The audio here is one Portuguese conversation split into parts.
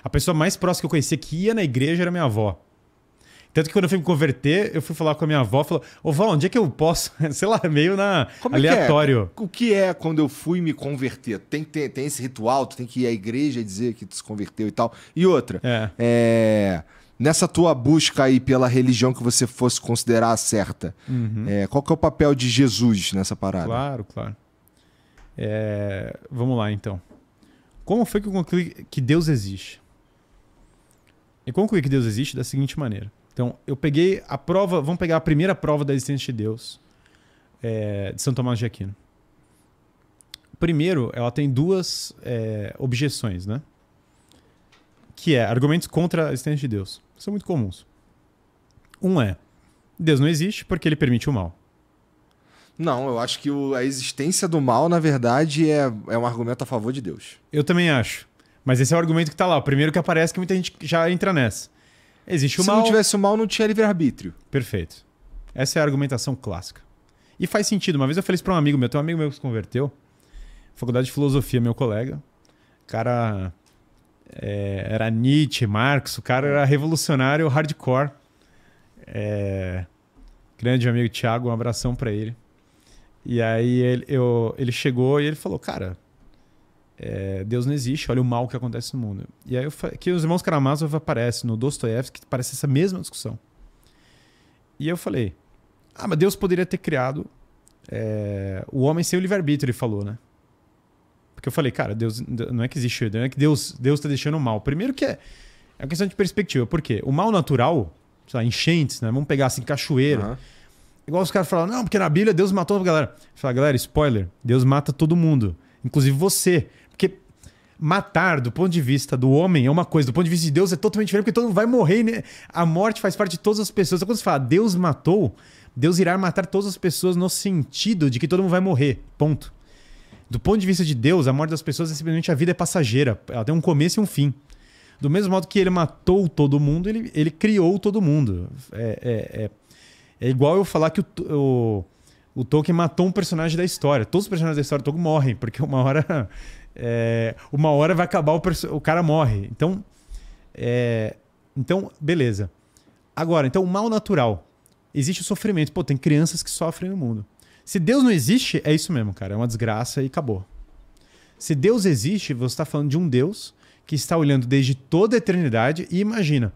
A pessoa mais próxima que eu conhecia que ia na igreja era minha avó. Tanto que quando eu fui me converter, eu fui falar com a minha avó, falou, ô vó, onde é que eu posso? Sei lá, meio aleatório. O que é quando eu fui me converter? Tem esse ritual, tu tem que ir à igreja e dizer que tu se converteu e tal. E outra, nessa tua busca aí pela religião que você fosse considerar certa, qual que é o papel de Jesus nessa parada? Claro. Vamos lá, então. Como foi que eu concluí que Deus existe? Eu concluí que Deus existe da seguinte maneira. Então, eu peguei a prova, vamos pegar a primeira prova da existência de Deus, de São Tomás de Aquino. Primeiro, ela tem duas objeções, né? Que é argumentos contra a existência de Deus. São muito comuns. Um é, Deus não existe porque ele permite o mal. Não, eu acho que a existência do mal, na verdade, é um argumento a favor de Deus. Eu também acho. Mas esse é o argumento que tá lá. O primeiro que aparece, que muita gente já entra nessa. Existe o mal. Se não tivesse o mal, não tinha livre-arbítrio. Perfeito. Essa é a argumentação clássica. E faz sentido. Uma vez eu falei isso para um amigo meu. Tem um amigo meu que se converteu. Faculdade de Filosofia, meu colega. O cara era Nietzsche, Marx. O cara era revolucionário hardcore. Grande amigo Thiago, um abração para ele. E aí ele chegou e ele falou, cara... Deus não existe, olha o mal que acontece no mundo. E aí que os irmãos Karamazov aparecem no Dostoiévski, que parece essa mesma discussão. E eu falei, mas Deus poderia ter criado o homem sem o livre-arbítrio, ele falou, né? Porque eu falei, cara, Deus não é que existe, não é que Deus tá deixando o mal. Primeiro que é uma questão de perspectiva, por quê? O mal natural, sei lá, enchentes, né? Vamos pegar assim, cachoeira. Igual os caras falam, não, porque na Bíblia Deus matou a galera. Eu falo, galera, spoiler, Deus mata todo mundo, inclusive você. Porque matar, do ponto de vista do homem, é uma coisa. Do ponto de vista de Deus, é totalmente diferente, porque todo mundo vai morrer, né? A morte faz parte de todas as pessoas. Então, quando você fala, Deus matou, Deus irá matar todas as pessoas no sentido de que todo mundo vai morrer. Ponto. Do ponto de vista de Deus, a morte das pessoas é simplesmente a vida é passageira. Ela tem um começo e um fim. Do mesmo modo que ele matou todo mundo, ele criou todo mundo. É igual eu falar que o Tolkien matou um personagem da história. Todos os personagens da história do Tolkien morrem, porque uma hora vai acabar, o cara morre. Então, beleza. Agora, então, o mal natural. Existe o sofrimento. Pô, tem crianças que sofrem no mundo. Se Deus não existe, é isso mesmo, cara. É uma desgraça e acabou. Se Deus existe, você está falando de um Deus que está olhando desde toda a eternidade e imagina...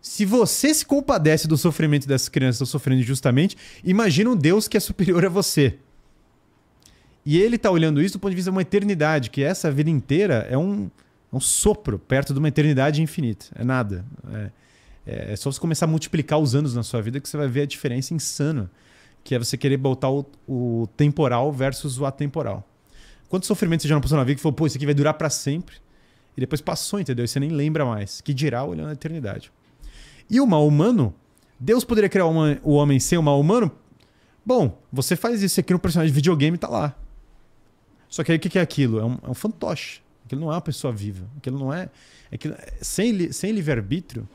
Se você se compadece do sofrimento dessas crianças que estão sofrendo injustamente, imagina um Deus que é superior a você. E ele está olhando isso do ponto de vista de uma eternidade, que essa vida inteira é um sopro perto de uma eternidade infinita. É nada. É só você começar a multiplicar os anos na sua vida que você vai ver a diferença insana, que é você querer botar o temporal versus o atemporal. Quanto sofrimento você já não passou na vida que falou, pô, isso aqui vai durar para sempre. E depois passou, entendeu? E você nem lembra mais. Que dirá olhando a eternidade. E o mal humano, Deus poderia criar o homem sem o mal humano? Bom, você faz isso aqui no personagem de videogame e tá lá. Só que aí o que é aquilo? É um fantoche. Aquilo não é uma pessoa viva. Aquilo não é... sem livre-arbítrio,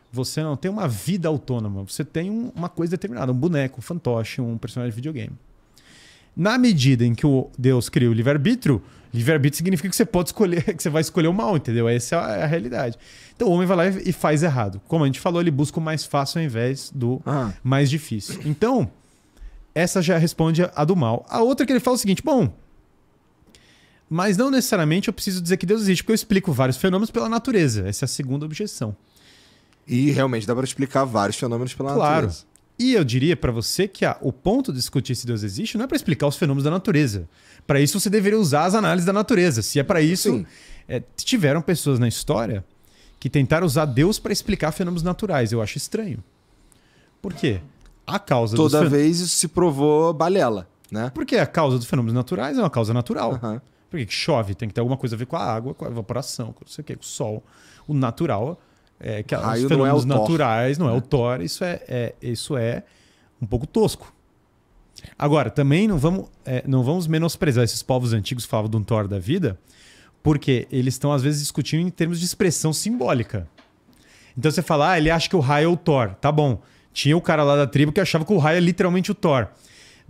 você não tem uma vida autônoma. Você tem uma coisa determinada, um boneco, um fantoche, um personagem de videogame. Na medida em que Deus cria o livre-arbítrio, livre-arbítrio significa que você pode escolher, que você vai escolher o mal, entendeu? Essa é a realidade. Então o homem vai lá e faz errado. Como a gente falou, ele busca o mais fácil ao invés do mais difícil. Então, essa já responde a do mal. A outra que ele fala é o seguinte, bom, mas não necessariamente eu preciso dizer que Deus existe, porque eu explico vários fenômenos pela natureza. Essa é a segunda objeção. E realmente dá para explicar vários fenômenos pela natureza. E eu diria para você que o ponto de discutir se Deus existe não é para explicar os fenômenos da natureza. Para isso você deveria usar as análises da natureza. Se é para isso... tiveram pessoas na história que tentaram usar Deus para explicar fenômenos naturais. Eu acho estranho. Por quê? A causa Toda vez isso se provou balela, né? Porque a causa dos fenômenos naturais é uma causa natural. Por que chove? Tem que ter alguma coisa a ver com a água, com a evaporação, com não sei o quê, com o sol. O natural... que os fenômenos naturais, não é o Thor, isso é um pouco tosco. Agora, também não vamos menosprezar esses povos antigos que falavam de um Thor da vida, porque eles estão, às vezes, discutindo em termos de expressão simbólica. Então você fala, ele acha que o raio é o Thor. Tá bom. Tinha o cara lá da tribo que achava que o raio é literalmente o Thor.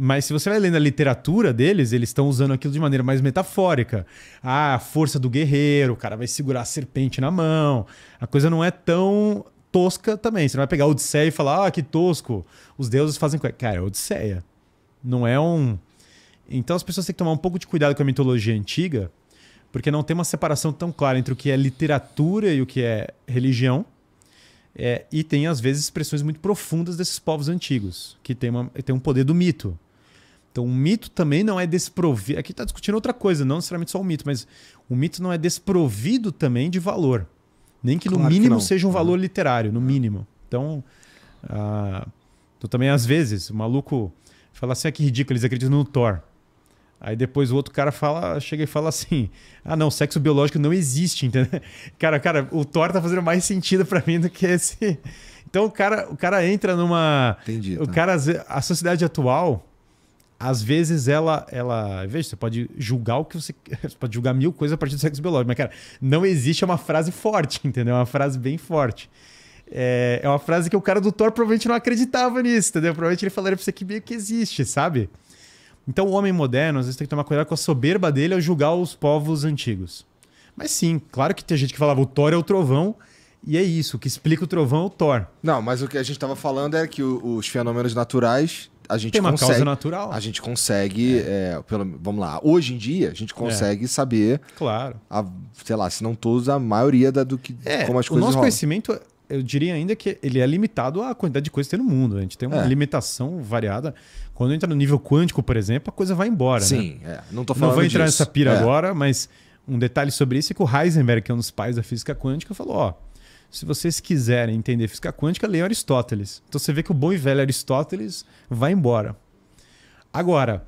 Mas se você vai lendo a literatura deles, eles estão usando aquilo de maneira mais metafórica. Ah, a força do guerreiro, o cara vai segurar a serpente na mão. A coisa não é tão tosca também. Você não vai pegar a Odisseia e falar, que tosco, os deuses fazem coisa. Cara, é Odisseia. Não é um... Então as pessoas têm que tomar um pouco de cuidado com a mitologia antiga, porque não tem uma separação tão clara entre o que é literatura e o que é religião. E tem, às vezes, expressões muito profundas desses povos antigos, que tem um poder do mito. Então, o mito também não é desprovido... Aqui está discutindo outra coisa, não necessariamente só o mito, mas o mito não é desprovido também de valor. Nem que, no mínimo, seja um valor literário, no mínimo. Então, também, às vezes, o maluco fala assim, que ridículo, eles acreditam no Thor. Aí depois o outro cara chega e fala assim, não, sexo biológico não existe, entendeu? Cara, o Thor tá fazendo mais sentido pra mim do que esse... Então o cara entra numa... Entendi. A sociedade atual, às vezes ela... Veja, você pode julgar o que você pode julgar 1000 coisas a partir do sexo biológico, mas, cara, não existe, é uma frase forte, entendeu? É uma frase bem forte. É uma frase que o cara do Thor provavelmente não acreditava nisso, entendeu? Provavelmente ele falaria pra você que meio que existe, sabe? Então o homem moderno, às vezes, tem que tomar cuidado com a soberba dele ao julgar os povos antigos. Mas sim, claro que tem gente que falava o Thor é o trovão, e é isso, o que explica o trovão é o Thor. Não, mas o que a gente estava falando é que os fenômenos naturais, a gente tem uma consegue... causa natural. A gente consegue, vamos lá, hoje em dia, a gente consegue saber... Claro. Sei lá, se não todos, a maioria como as coisas rolam. O nosso conhecimento... Eu diria ainda que ele é limitado à quantidade de coisas que tem no mundo. A gente tem uma limitação variada. Quando entra no nível quântico, por exemplo, a coisa vai embora. Sim, né? Não tô falando Não vou entrar disso. nessa pira agora, mas um detalhe sobre isso é que o Heisenberg, que é um dos pais da física quântica, falou, se vocês quiserem entender física quântica, leiam Aristóteles. Então você vê que o bom e velho Aristóteles vai embora. Agora,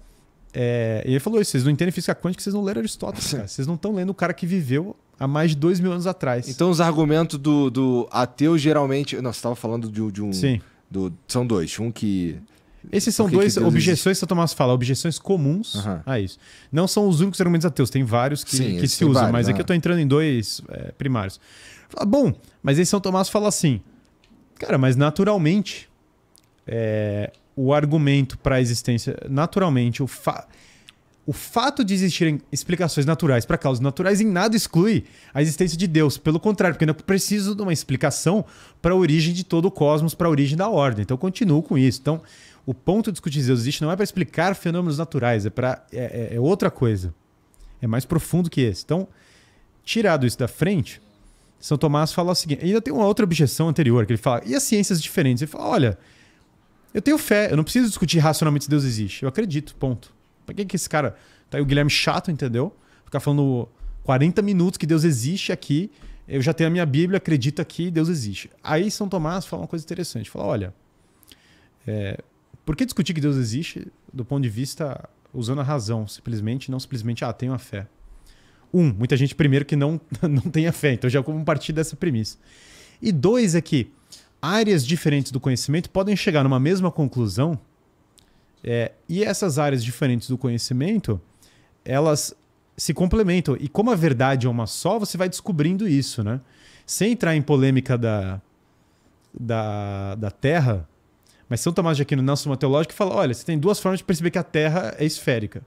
ele falou isso, vocês não entendem física quântica, vocês não leram Aristóteles, cara. Vocês não estão lendo o cara que viveu há mais de 2000 anos atrás. Então os argumentos do ateu geralmente... Não, você estava falando de um... Sim. São dois. Um que... Esses são duas objeções, se o Tomás fala, objeções comuns a isso. Não são os únicos argumentos ateus, tem vários que se usam, mas aqui eu estou entrando em dois primários. Bom, mas aí São Tomás fala assim, cara, mas naturalmente o argumento para a existência, naturalmente, o fato de existirem explicações naturais para causas naturais em nada exclui a existência de Deus. Pelo contrário, porque eu preciso de uma explicação para a origem de todo o cosmos, para a origem da ordem. Então, eu continuo com isso. Então, o ponto de discutir se Deus existe não é para explicar fenômenos naturais, é outra coisa. É mais profundo que esse. Então, tirado isso da frente, São Tomás fala o seguinte... Ainda tem uma outra objeção anterior, que ele fala, e as ciências diferentes? Ele fala, olha, eu tenho fé, eu não preciso discutir racionalmente se Deus existe. Eu acredito, ponto. Pra que esse cara... Tá aí o Guilherme chato, entendeu? Ficar falando 40 minutos que Deus existe aqui. Eu já tenho a minha Bíblia, acredito aqui, Deus existe. Aí São Tomás fala uma coisa interessante. Fala, olha... por que discutir que Deus existe do ponto de vista usando a razão? Não simplesmente, tenho a fé. Muita gente, primeiro, que não tem a fé. Então já vamos partir dessa premissa. E 2 é que áreas diferentes do conhecimento podem chegar numa mesma conclusão. E essas áreas diferentes do conhecimento, elas se complementam. E como a verdade é uma só, você vai descobrindo isso, né? Sem entrar em polêmica da Terra, mas São Tomás de Aquino, na Suma Teológica, fala, olha, você tem 2 formas de perceber que a Terra é esférica.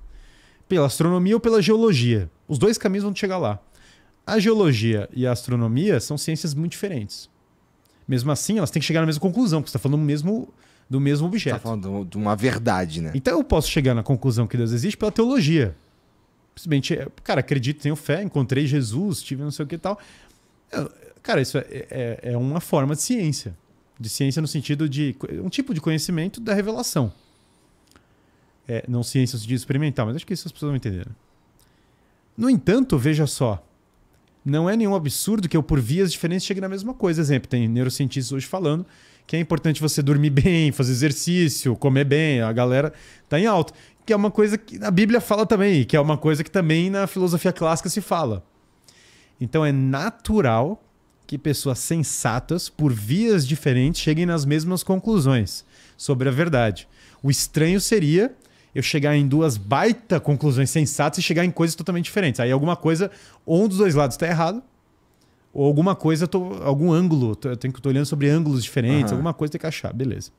Pela astronomia ou pela geologia. Os 2 caminhos vão chegar lá. A geologia e a astronomia são ciências muito diferentes. Mesmo assim, elas têm que chegar na mesma conclusão, porque você está falando do mesmo objeto. Você está falando de uma verdade, né? Então eu posso chegar na conclusão que Deus existe pela teologia. Simplesmente, cara, acredito, tenho fé, encontrei Jesus, tive não sei o que e tal. Cara, isso é uma forma de ciência. De ciência no sentido de um tipo de conhecimento da revelação. Não ciência no sentido experimental, mas acho que isso as pessoas vão entender. No entanto, veja só, não é nenhum absurdo que eu, por vias diferentes, chegue na mesma coisa. Exemplo, tem neurocientistas hoje falando que é importante você dormir bem, fazer exercício, comer bem, a galera tá em alta. Que é uma coisa que a Bíblia fala também, que é uma coisa que também na filosofia clássica se fala. Então é natural que pessoas sensatas, por vias diferentes, cheguem nas mesmas conclusões sobre a verdade. O estranho seria eu chegar em 2 baita conclusões sensatas e chegar em coisas totalmente diferentes. Aí alguma coisa, ou um dos 2 lados está errado, ou alguma coisa, algum ângulo, eu tô olhando sobre ângulos diferentes, alguma coisa tem que achar, beleza.